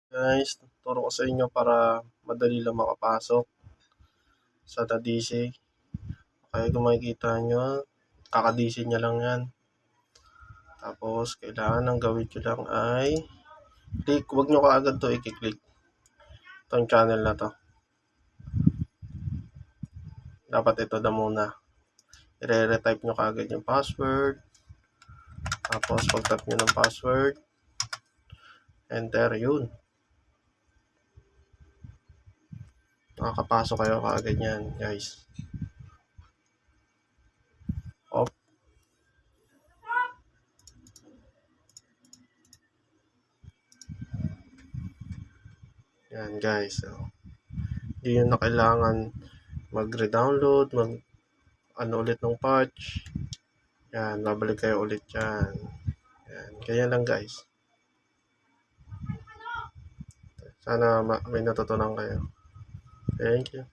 Guys, turo ko sa inyo para madali lang makapasok sa TADC. Kaya kung makikita nyo, kaka-DC nya lang yan. Tapos, kailangan ang gawin nyo lang ay click. Huwag nyo kaagad to i-click. Itong channel na to. Dapat ito na muna. I-re-type nyo kaagad yung password. Tapos, pag-type nyo ng password, enter, yun. Makakapasok kayo kaagad yan, guys. Off. Yan, guys. So, hindi nyo na kailangan mag-redownload, ulit ng patch. Yan, babalik kayo ulit yan. Yan, ganyan lang, guys. Sana may natutunan kayo. Thank you.